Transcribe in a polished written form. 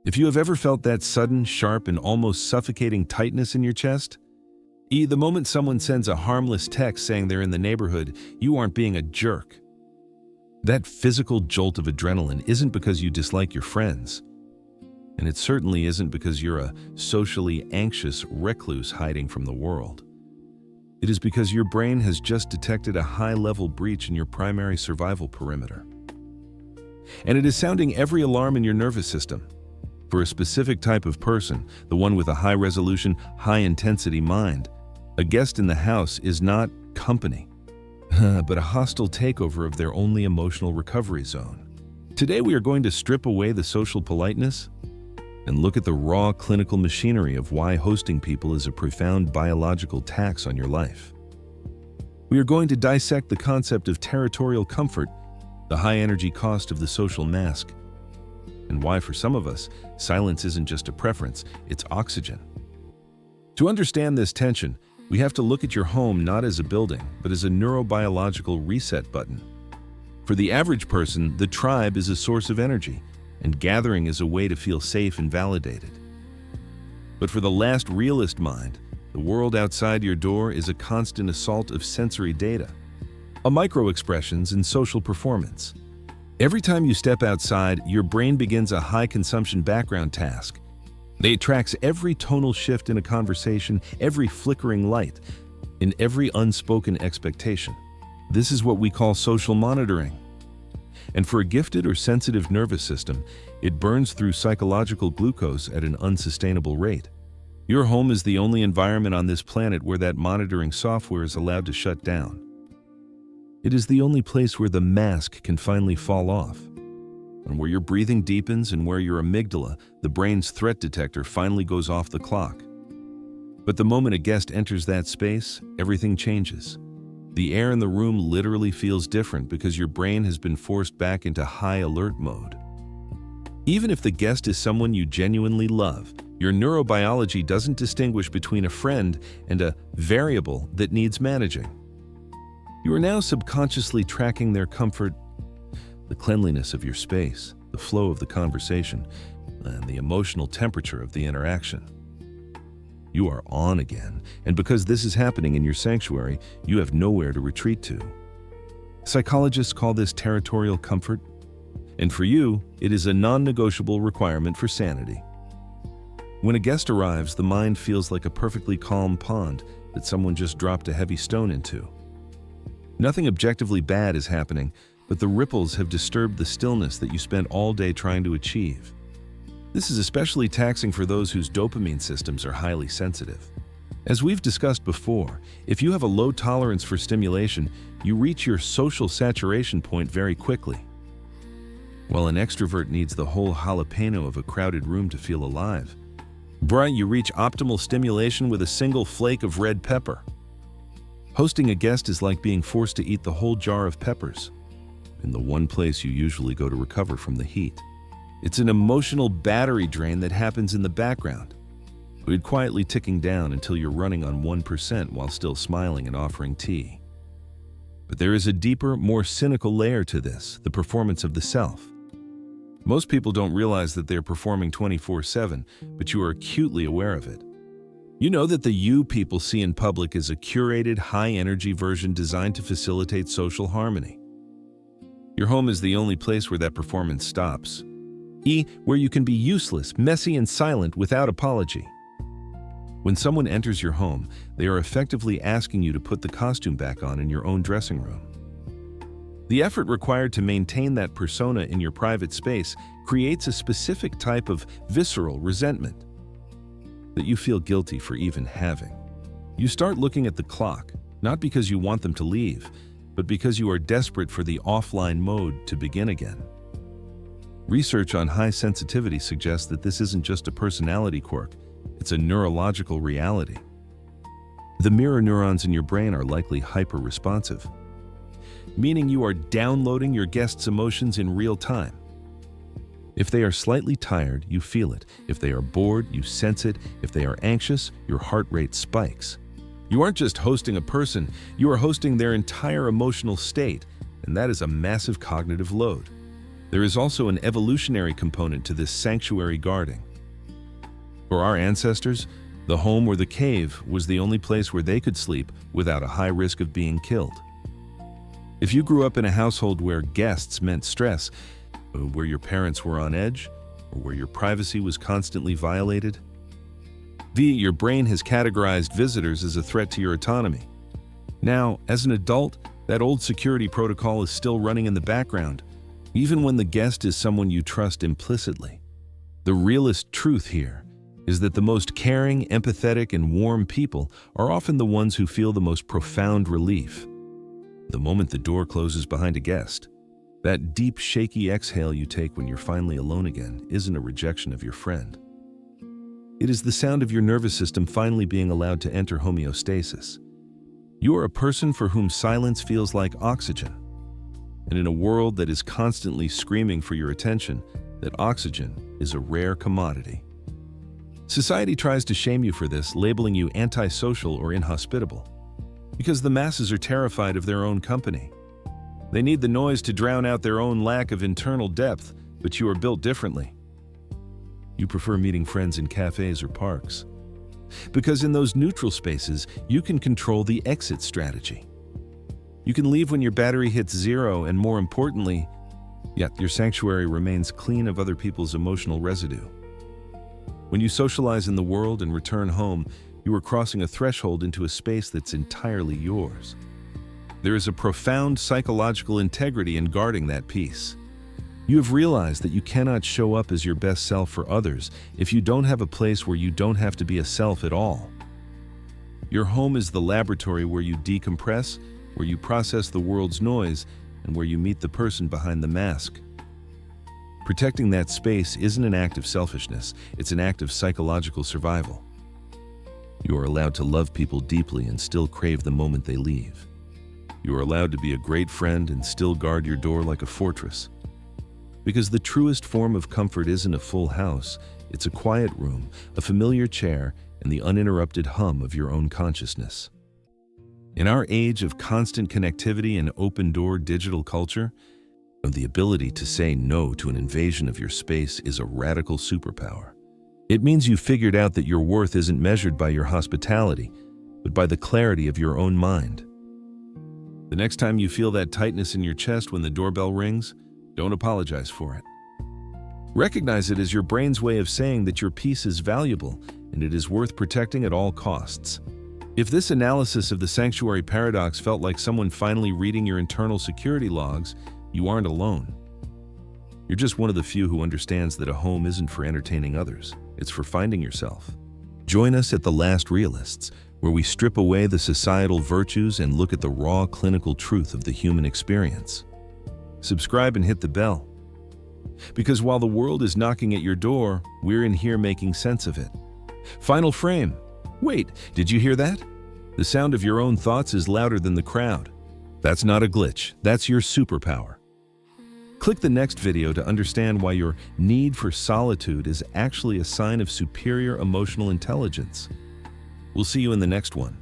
If you have ever felt that sudden, sharp, and almost suffocating tightness in your chest, the moment someone sends a harmless text saying they're in the neighborhood, you aren't being a jerk. That physical jolt of adrenaline isn't because you dislike your friends. And it certainly isn't because you're a socially anxious recluse hiding from the world. It is because your brain has just detected a high-level breach in your primary survival perimeter. And it is sounding every alarm in your nervous system. For a specific type of person, the one with a high-resolution, high-intensity mind, a guest in the house is not company, but a hostile takeover of their only emotional recovery zone. Today we are going to strip away the social politeness and look at the raw clinical machinery of why hosting people is a profound biological tax on your life. We are going to dissect the concept of territorial comfort, the high-energy cost of the social mask, and why for some of us, silence isn't just a preference, it's oxygen. To understand this tension, we have to look at your home not as a building, but as a neurobiological reset button. For the average person, the tribe is a source of energy, and gathering is a way to feel safe and validated. But for the last realist mind, the world outside your door is a constant assault of sensory data, a micro-expressions in social performance. Every time you step outside, your brain begins a high-consumption background task. It tracks every tonal shift in a conversation, every flickering light, and every unspoken expectation. This is what we call social monitoring. And for a gifted or sensitive nervous system, it burns through psychological glucose at an unsustainable rate. Your home is the only environment on this planet where that monitoring software is allowed to shut down. It is the only place where the mask can finally fall off, and where your breathing deepens and where your amygdala, the brain's threat detector, finally goes off the clock. But the moment a guest enters that space, everything changes. The air in the room literally feels different because your brain has been forced back into high alert mode. Even if the guest is someone you genuinely love, your neurobiology doesn't distinguish between a friend and a variable that needs managing. You are now subconsciously tracking their comfort, the cleanliness of your space, the flow of the conversation, and the emotional temperature of the interaction. You are on again, and because this is happening in your sanctuary, you have nowhere to retreat to. Psychologists call this territorial comfort, and for you, it is a non-negotiable requirement for sanity. When a guest arrives, the mind feels like a perfectly calm pond that someone just dropped a heavy stone into. Nothing objectively bad is happening, but the ripples have disturbed the stillness that you spent all day trying to achieve. This is especially taxing for those whose dopamine systems are highly sensitive. As we've discussed before, if you have a low tolerance for stimulation, you reach your social saturation point very quickly. While an extrovert needs the whole jalapeno of a crowded room to feel alive, you reach optimal stimulation with a single flake of red pepper. Hosting a guest is like being forced to eat the whole jar of peppers, in the one place you usually go to recover from the heat. It's an emotional battery drain that happens in the background, quietly ticking down until you're running on 1% while still smiling and offering tea. But there is a deeper, more cynical layer to this, the performance of the self. Most people don't realize that they're performing 24/7, but you are acutely aware of it. You know that the you people see in public is a curated, high-energy version designed to facilitate social harmony. Your home is the only place where that performance stops. Where you can be useless, messy, and silent without apology. When someone enters your home, they are effectively asking you to put the costume back on in your own dressing room. The effort required to maintain that persona in your private space creates a specific type of visceral resentment that you feel guilty for even having. You start looking at the clock, not because you want them to leave, but because you are desperate for the offline mode to begin again. Research on high sensitivity suggests that this isn't just a personality quirk, it's a neurological reality. The mirror neurons in your brain are likely hyper-responsive, meaning you are downloading your guest's emotions in real time. If they are slightly tired, you feel it. If they are bored, you sense it. If they are anxious, your heart rate spikes. You aren't just hosting a person, you are hosting their entire emotional state, and that is a massive cognitive load. There is also an evolutionary component to this sanctuary guarding. For our ancestors, the home or the cave was the only place where they could sleep without a high risk of being killed. If you grew up in a household where guests meant stress, where your parents were on edge, or where your privacy was constantly violated, your brain has categorized visitors as a threat to your autonomy. Now, as an adult, that old security protocol is still running in the background, even when the guest is someone you trust implicitly. The realist truth here is that the most caring, empathetic, and warm people are often the ones who feel the most profound relief. The moment the door closes behind a guest, that deep, shaky exhale you take when you're finally alone again isn't a rejection of your friend. It is the sound of your nervous system finally being allowed to enter homeostasis. You are a person for whom silence feels like oxygen. And in a world that is constantly screaming for your attention, that oxygen is a rare commodity. Society tries to shame you for this, labeling you antisocial or inhospitable, because the masses are terrified of their own company. They need the noise to drown out their own lack of internal depth, but you are built differently. You prefer meeting friends in cafes or parks, because in those neutral spaces, you can control the exit strategy. You can leave when your battery hits zero, and more importantly, yet your sanctuary remains clean of other people's emotional residue. When you socialize in the world and return home, you are crossing a threshold into a space that's entirely yours. There is a profound psychological integrity in guarding that peace. You have realized that you cannot show up as your best self for others if you don't have a place where you don't have to be a self at all. Your home is the laboratory where you decompress, where you process the world's noise, and where you meet the person behind the mask. Protecting that space isn't an act of selfishness, it's an act of psychological survival. You are allowed to love people deeply and still crave the moment they leave. You are allowed to be a great friend and still guard your door like a fortress. Because the truest form of comfort isn't a full house, it's a quiet room, a familiar chair, and the uninterrupted hum of your own consciousness. In our age of constant connectivity and open-door digital culture, the ability to say no to an invasion of your space is a radical superpower. It means you figured out that your worth isn't measured by your hospitality, but by the clarity of your own mind. The next time you feel that tightness in your chest when the doorbell rings, don't apologize for it. Recognize it as your brain's way of saying that your peace is valuable and it is worth protecting at all costs. If this analysis of the sanctuary paradox felt like someone finally reading your internal security logs, you aren't alone. You're just one of the few who understands that a home isn't for entertaining others, it's for finding yourself. Join us at the last Realists, where we strip away the societal virtues and look at the raw clinical truth of the human experience. Subscribe and hit the bell. Because while the world is knocking at your door, we're in here making sense of it. Final frame. Wait, did you hear that? The sound of your own thoughts is louder than the crowd. That's not a glitch, that's your superpower. Click the next video to understand why your need for solitude is actually a sign of superior emotional intelligence. We'll see you in the next one.